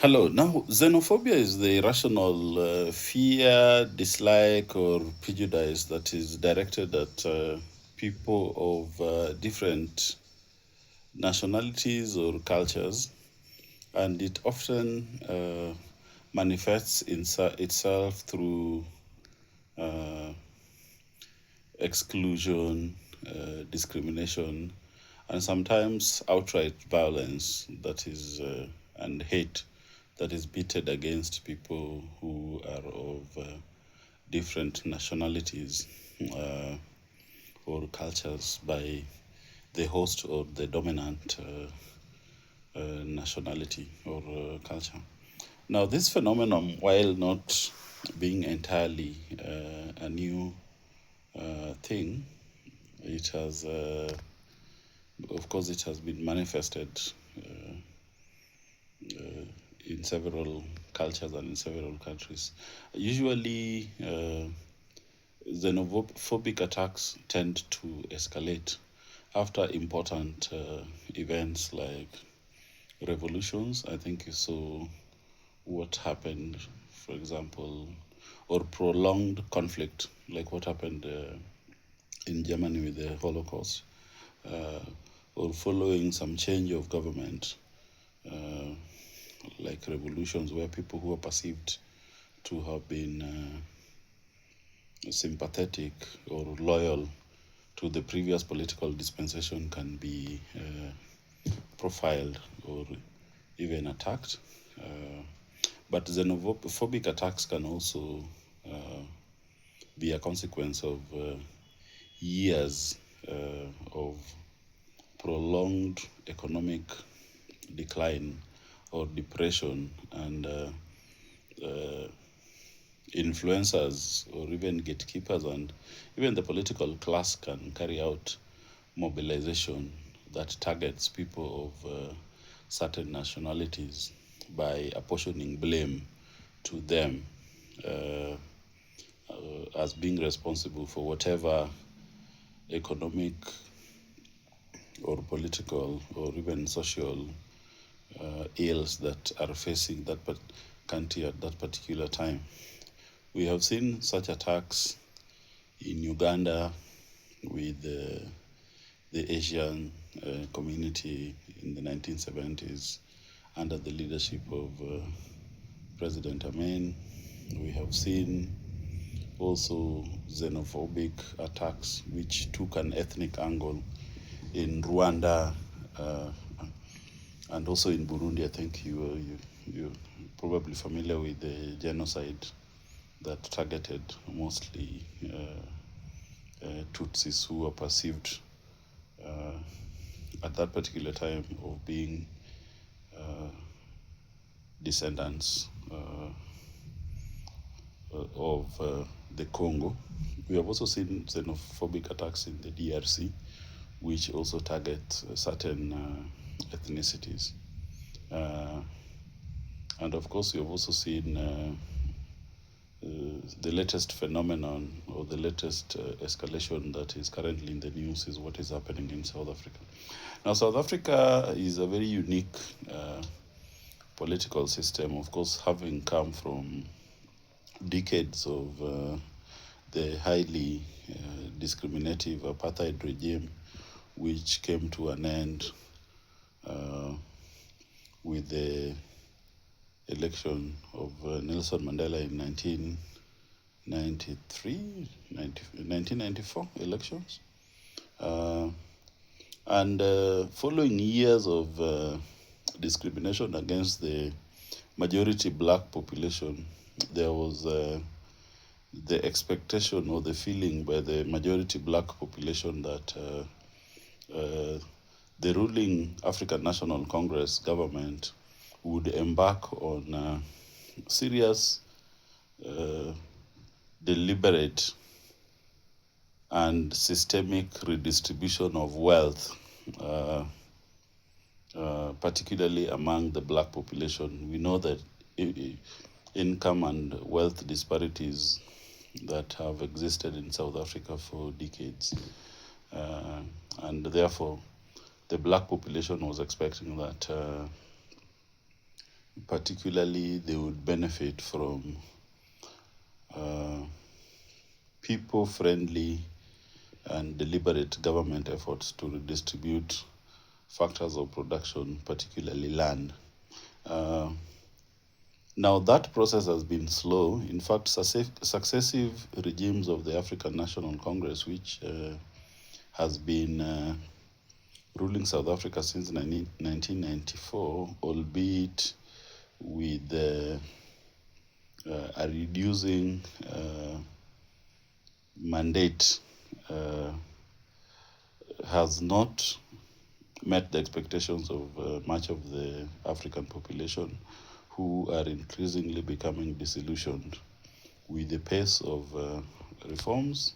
Hello. Now, xenophobia is the irrational fear, dislike, or prejudice that is directed at people of different nationalities or cultures, and it often manifests itself through uh, exclusion, discrimination, and sometimes outright violence that is and hate that is pitted against people who are of different nationalities uh, or cultures by the host or the dominant nationality or culture. Now, this phenomenon, while not being entirely a new thing, it has, of course, it has been manifested in several cultures and in several countries. Usually, xenophobic attacks tend to escalate after important events like revolutions. I think you saw what happened, for example, or prolonged conflict, like what happened in Germany with the Holocaust, uh, or following some change of government, uh, like revolutions where people who are perceived to have been sympathetic or loyal to the previous political dispensation can be profiled or even attacked. But xenophobic attacks can also be a consequence of years of prolonged economic decline or depression, and influencers or even gatekeepers and even the political class can carry out mobilization that targets people of certain nationalities by apportioning blame to them uh, as being responsible for whatever economic or political or even social ills that are facing that country at that particular time. We have seen such attacks in Uganda with the Asian community in the 1970s under the leadership of President Amen. We have seen also xenophobic attacks which took an ethnic angle in Rwanda and also in Burundi. I think you're probably familiar with the genocide that targeted mostly Tutsis who were perceived at that particular time of being descendants of the Congo. We have also seen xenophobic attacks in the DRC, which also target certain ethnicities. Uh, and of course, we have also seen the latest phenomenon or the latest escalation that is currently in the news is what is happening in South Africa. Now, South Africa is a very unique political system, of course, having come from decades of the highly discriminative apartheid regime, which came to an end uh, with the election of Nelson Mandela in 1993, 1994 elections. Uh, and following years of discrimination against the majority black population, there was the expectation or the feeling by the majority black population that the ruling African National Congress government would embark on serious, uh, deliberate, and systemic redistribution of wealth, particularly among the black population. We know that income and wealth disparities that have existed in South Africa for decades. Uh, and therefore, the black population was expecting that particularly they would benefit from people-friendly and deliberate government efforts to redistribute factors of production, particularly land. Uh, Now, that process has been slow. In fact, successive regimes of the African National Congress, which has been ruling South Africa since 1994, albeit with a reducing mandate, has not met the expectations of much of the African population, who are increasingly becoming disillusioned with the pace of reforms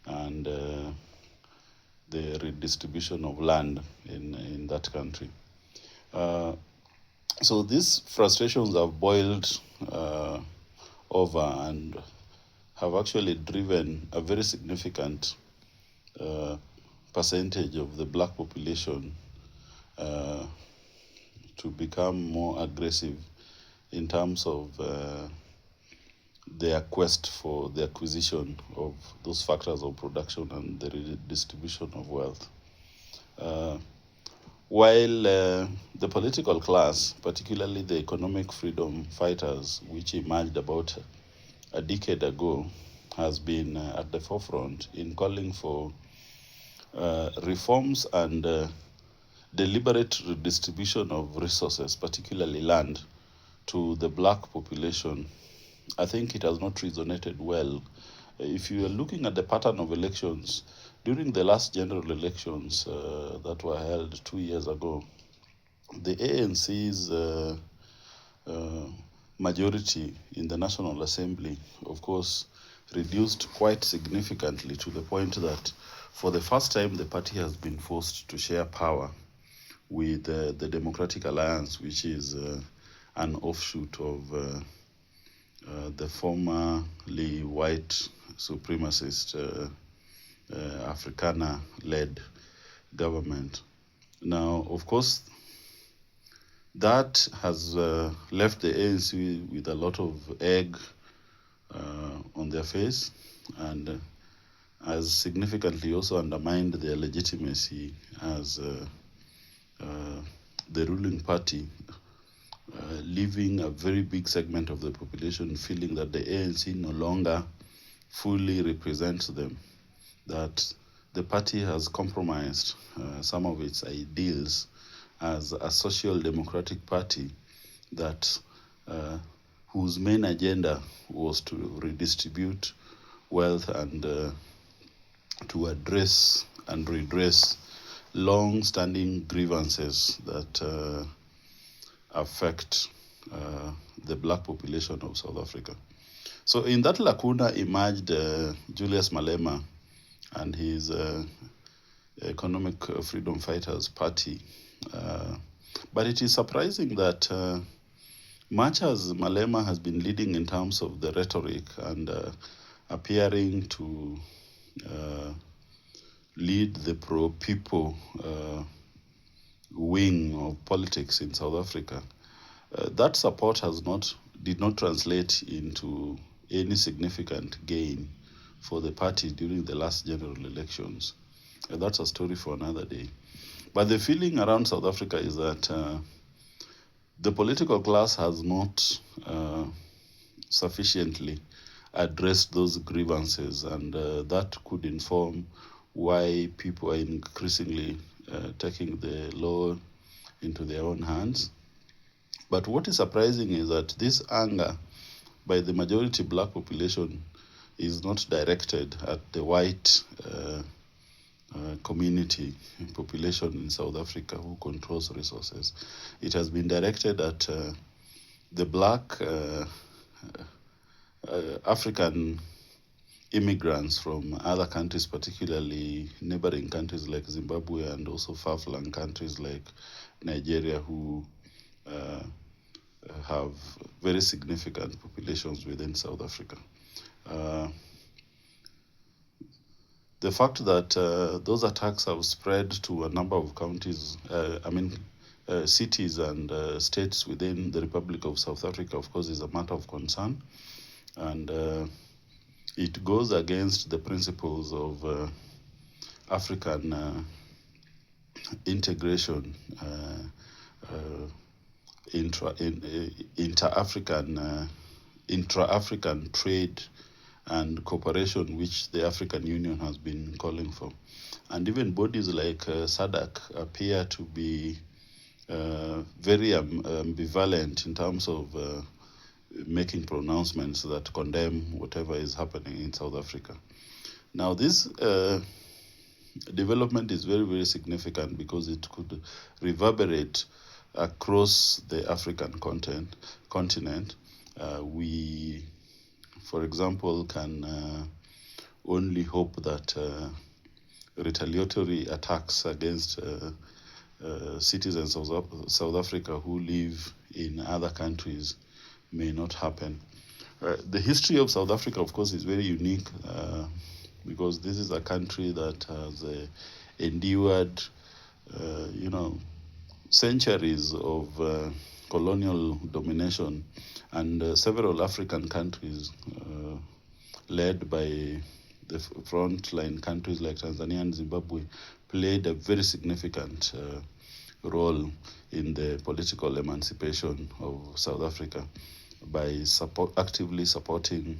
and the redistribution of land in that country. Uh, so these frustrations have boiled over and have actually driven a very significant uh, percentage of the black population uh, to become more aggressive in terms of their quest for the acquisition of those factors of production and the redistribution of wealth. Uh, while the political class, particularly the economic freedom fighters, which emerged about a decade ago, has been at the forefront in calling for reforms and deliberate redistribution of resources, particularly land, to the black population, I think it has not resonated well. If you are looking at the pattern of elections, during the last general elections that were held 2 years ago, the ANC's uh, majority in the National Assembly, of course, reduced quite significantly to the point that for the first time the party has been forced to share power with the Democratic Alliance, which is an offshoot of the formerly white supremacist Afrikaner led government. Now, of course, that has left the ANC with a lot of egg on their face and has significantly also undermined their legitimacy as the ruling party, leaving a very big segment of the population feeling that the ANC no longer fully represents them, that the party has compromised some of its ideals as a social democratic party that whose main agenda was to redistribute wealth and to address and redress long-standing grievances that affect the black population of South Africa. So in that lacuna emerged Julius Malema and his Economic Freedom Fighters Party. But it is surprising that much as Malema has been leading in terms of the rhetoric and appearing to lead the pro-people wing of politics in South Africa, that support did not translate into any significant gain for the party during the last general elections. That's a story for another day. But the feeling around South Africa is that the political class has not sufficiently addressed those grievances, and that could inform why people are increasingly taking the law into their own hands. But what is surprising is that this anger by the majority black population is not directed at the white community population in South Africa who controls resources. It has been directed at the black African immigrants from other countries, particularly neighboring countries like Zimbabwe and also far-flung countries like Nigeria, who have very significant populations within South Africa. The fact that those attacks have spread to a number of counties, cities and states within the Republic of South Africa, of course, is a matter of concern, and it goes against the principles of African integration, inter-African intra-African trade and cooperation, which the African Union has been calling for. And even bodies like SADC appear to be very ambivalent in terms of making pronouncements that condemn whatever is happening in South Africa. Now, this development is very, very significant because it could reverberate across the African continent. We, for example, can only hope that retaliatory attacks against citizens of South Africa who live in other countries may not happen. The history of South Africa, of course, is very unique because this is a country that has endured, centuries of colonial domination, and several African countries led by the frontline countries like Tanzania and Zimbabwe played a very significant role in the political emancipation of South Africa by actively supporting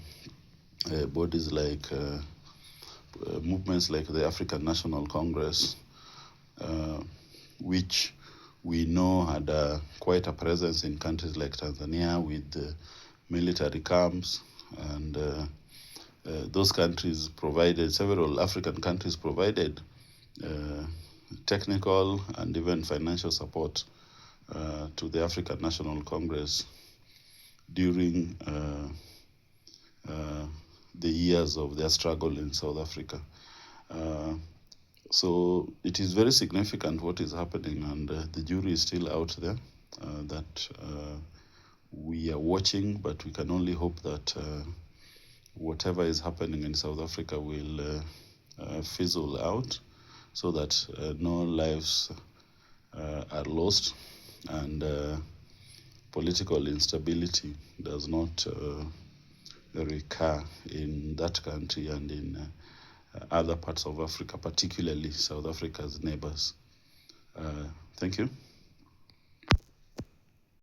bodies like movements like the African National Congress, which we know had quite a presence in countries like Tanzania with military camps, and those countries provided, several African countries provided technical and even financial support to the African National Congress during the years of their struggle in South Africa. So it is very significant what is happening, and the jury is still out there that we are watching, but we can only hope that whatever is happening in South Africa will fizzle out so that no lives are lost, and political instability does not recur in that country and in other parts of Africa, particularly South Africa's neighbors. Thank you.